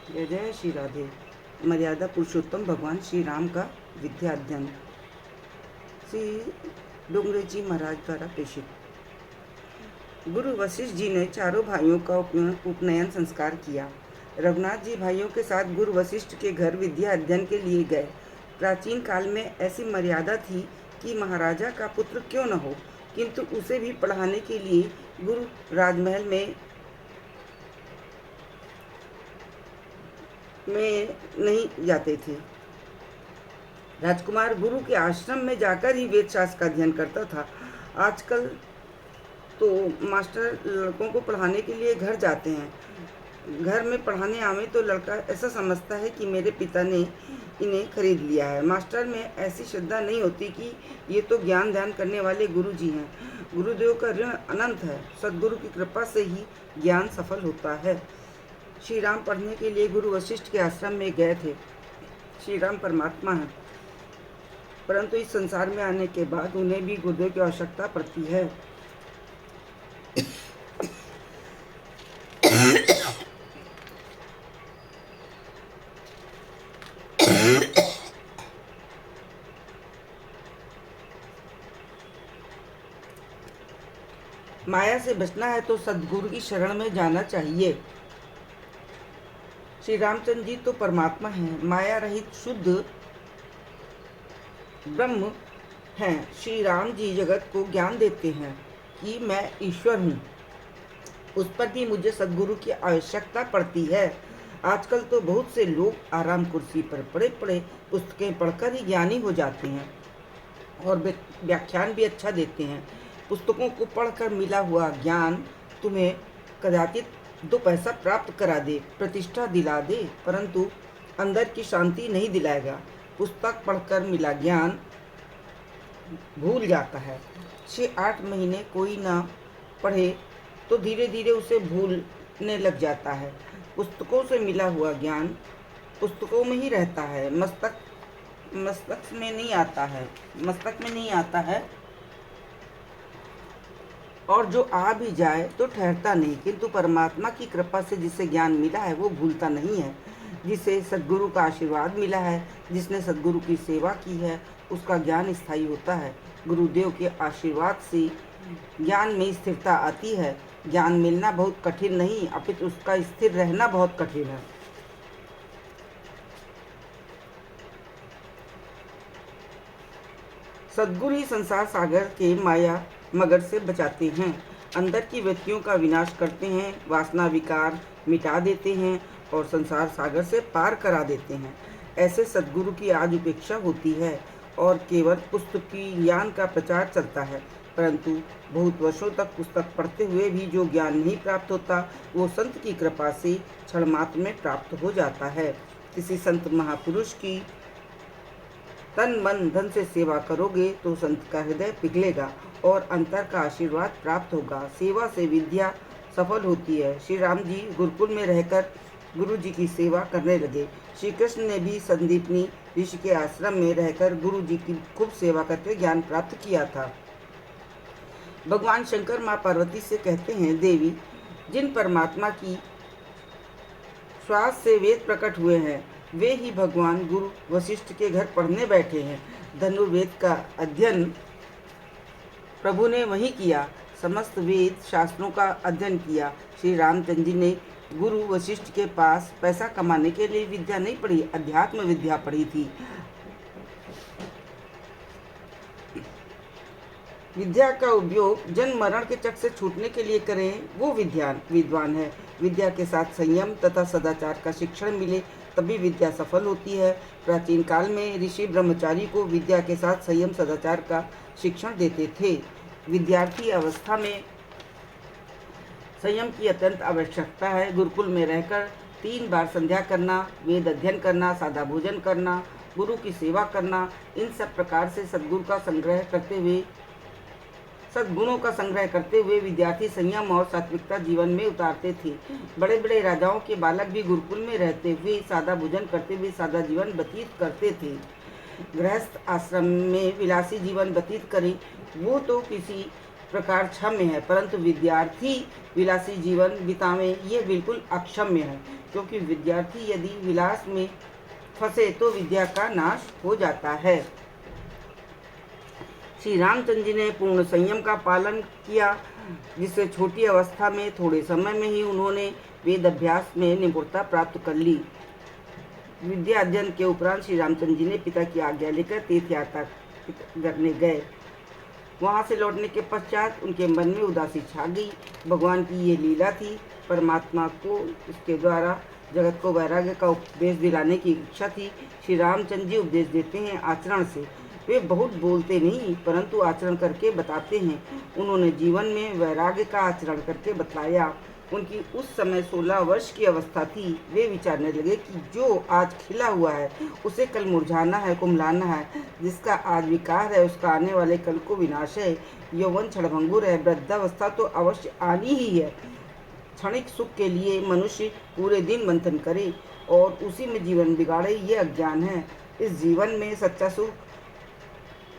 जय जय श्री राधे। मर्यादा पुरुषोत्तम भगवान श्री राम का विद्या अध्ययन श्री डोंगरे जी महाराज द्वारा प्रेषित। गुरु वशिष्ठ जी ने चारों भाइयों का उपनयन संस्कार किया। रघुनाथ जी भाइयों के साथ गुरु वशिष्ठ के घर विद्या अध्ययन के लिए गए। प्राचीन काल में ऐसी मर्यादा थी कि महाराजा का पुत्र क्यों न हो, किंतु उसे भी पढ़ाने के लिए गुरु राजमहल में नहीं जाते थे। राजकुमार गुरु के आश्रम में जाकर ही वेद शास्त्र का अध्ययन करता था। आजकल तो मास्टर लड़कों को पढ़ाने के लिए घर जाते हैं। घर में पढ़ाने आवे तो लड़का ऐसा समझता है कि मेरे पिता ने इन्हें खरीद लिया है। मास्टर में ऐसी श्रद्धा नहीं होती कि ये तो ज्ञान ध्यान करने वाले गुरु जी हैं। गुरुदेव का ऋण अनंत है। सदगुरु की कृपा से ही ज्ञान सफल होता है। श्री राम पढ़ने के लिए गुरु वशिष्ठ के आश्रम में गए थे। श्री राम परमात्मा हैं, परंतु इस संसार में आने के बाद उन्हें भी गुरुदेव की आवश्यकता पड़ती है। माया से बचना है तो सदगुरु की शरण में जाना चाहिए। श्री रामचंद्र जी तो परमात्मा हैं, माया रहित शुद्ध ब्रह्म हैं। श्री राम जी जगत को ज्ञान देते हैं कि मैं ईश्वर हूँ। उस पर भी मुझे सदगुरु की आवश्यकता पड़ती है। आजकल तो बहुत से लोग आराम कुर्सी पर पड़े पड़े पुस्तकें पढ़कर ही ज्ञानी हो जाते हैं और व्याख्यान भी अच्छा देते हैं। पुस्तकों को पढ़कर मिला हुआ ज्ञान तुम्हें कदाचित 2 पैसा प्राप्त करा दे, प्रतिष्ठा दिला दे, परंतु अंदर की शांति नहीं दिलाएगा। पुस्तक पढ़कर मिला ज्ञान भूल जाता है। 6-8 महीने कोई ना पढ़े तो धीरे धीरे उसे भूलने लग जाता है। पुस्तकों से मिला हुआ ज्ञान पुस्तकों में ही रहता है, मस्तक में नहीं आता है और जो आ भी जाए तो ठहरता नहीं। किंतु परमात्मा की कृपा से जिसे ज्ञान मिला है वो भूलता नहीं है। जिसे सद्गुरु का आशीर्वाद मिला है, जिसने सद्गुरु की सेवा की है, उसका ज्ञान स्थायी होता है। गुरुदेव के आशीर्वाद से ज्ञान में स्थिरता आती है। ज्ञान मिलना बहुत कठिन नहीं, अपितु उसका स्थिर रहना बहुत कठिन है। सद्गुरु ही संसार सागर के माया मगर से बचाते हैं, अंदर की वृत्तियों का विनाश करते हैं, वासना विकार मिटा देते हैं और संसार सागर से पार करा देते हैं। ऐसे सद्गुरु की आज उपेक्षा होती है और केवल पुस्तकी ज्ञान का प्रचार चलता है। परंतु बहुत वर्षों तक पुस्तक पढ़ते हुए भी जो ज्ञान नहीं प्राप्त होता, वो संत की कृपा से क्षण मात्र में प्राप्त हो जाता है। किसी संत महापुरुष की तन मन धन से सेवा करोगे तो संत का हृदय पिघलेगा और अंतर का आशीर्वाद प्राप्त होगा। सेवा से विद्या सफल होती है। श्री राम जी गुरुकुल में रहकर गुरु जी की सेवा करने लगे। श्री कृष्ण ने भी संदीपनी ऋषि के आश्रम में रहकर गुरु जी की खूब सेवा करके ज्ञान प्राप्त किया था। भगवान शंकर माँ पार्वती से कहते हैं, देवी, जिन परमात्मा की श्वास से वेद प्रकट हुए हैं, वे ही भगवान गुरु वशिष्ठ के घर पढ़ने बैठे हैं। धनुर्वेद का अध्ययन प्रभु ने वहीं किया। समस्त वेद शास्त्रों का अध्ययन किया। श्री रामचंद्र जी ने गुरु वशिष्ठ के पास पैसा कमाने के लिए विद्या नहीं पढ़ी, अध्यात्म विद्या पढ़ी थी। विद्या का उपयोग जन्म मरण के चक्र से छूटने के लिए करें, वो विद्वान है। विद्या के साथ संयम तथा सदाचार का शिक्षण मिले तभी विद्या सफल होती है। प्राचीन काल में ऋषि ब्रह्मचारी को विद्या के साथ संयम सदाचार का शिक्षण देते थे। विद्यार्थी अवस्था में संयम की अत्यंत आवश्यकता है। गुरुकुल में रहकर 3 बार संध्या करना, वेद अध्ययन करना, सादा भोजन करना, गुरु की सेवा करना, इन सब प्रकार से सद्गुणों का संग्रह करते हुए विद्यार्थी संयम और सात्विकता जीवन में उतारते थे। बड़े बड़े राजाओं के बालक भी गुरुकुल में रहते हुए सादा भोजन करते हुए सादा जीवन व्यतीत करते थे। गृहस्थ आश्रम में विलासी जीवन व्यतीत करें, वो तो किसी प्रकार क्षम्य है, परंतु विद्यार्थी विलासी जीवन बितावे ये बिल्कुल अक्षम्य है, क्योंकि विद्यार्थी यदि विलास में फंसे तो विद्या का नाश हो जाता है। श्री रामचंद्र जी ने पूर्ण संयम का पालन किया, जिससे छोटी अवस्था में थोड़े समय में ही उन्होंने वेद अभ्यास में निपुणता प्राप्त कर ली। विद्या अध्ययन के उपरांत श्री रामचंद्र जी ने पिता की आज्ञा लेकर तीर्थ यात्रा करने गए। वहां से लौटने के पश्चात उनके मन में उदासी छा गई। भगवान की ये लीला थी। परमात्मा को इसके द्वारा जगत को वैराग्य का उपदेश दिलाने की इच्छा थी। श्री रामचंद्र जी उपदेश देते हैं आचरण से। वे बहुत बोलते नहीं, परंतु आचरण करके बताते हैं। उन्होंने जीवन में वैराग्य का आचरण करके बतलाया। उनकी उस समय 16 वर्ष की अवस्था थी। वे विचारने लगे कि जो आज खिला हुआ है उसे कल मुरझाना है, कुम्हलाना है। जिसका आज विकार है उसका आने वाले कल को विनाश है। यौवन क्षणभंगुर है, वृद्धावस्था तो अवश्य आनी ही है। क्षणिक सुख के लिए मनुष्य पूरे दिन मंथन करे और उसी में जीवन बिगाड़े, ये अज्ञान है। इस जीवन में सच्चा सुख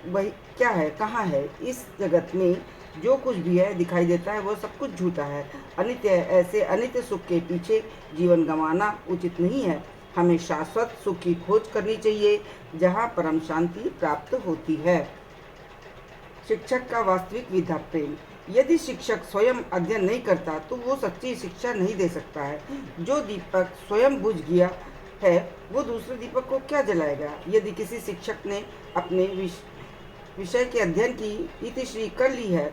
वही क्या है, कहाँ है? इस जगत में जो कुछ भी है दिखाई देता है वह सब कुछ झूठा है, अनित्य है। ऐसे अनित्य सुख के पीछे जीवन गंवाना उचित नहीं है। हमें शाश्वत सुख की खोज करनी चाहिए, जहाँ परम शांति प्राप्त होती है। शिक्षक का वास्तविक विद्या प्रेम। यदि शिक्षक स्वयं अध्ययन नहीं करता तो वो सच्ची शिक्षा नहीं दे सकता है। जो दीपक स्वयं बुझ गया है वो दूसरे दीपक को क्या जलाएगा? यदि किसी शिक्षक ने अपने विषय के अध्ययन की इतिश्री कर ली है,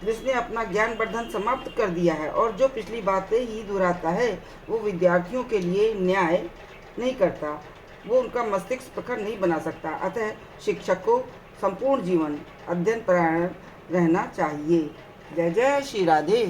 जिसने अपना ज्ञान वर्धन समाप्त कर दिया है और जो पिछली बातें ही दोहराता है, वो विद्यार्थियों के लिए न्याय नहीं करता, वो उनका मस्तिष्क प्रखर नहीं बना सकता। अतः शिक्षक को संपूर्ण जीवन अध्ययन परायण रहना चाहिए। जय जय श्री राधे।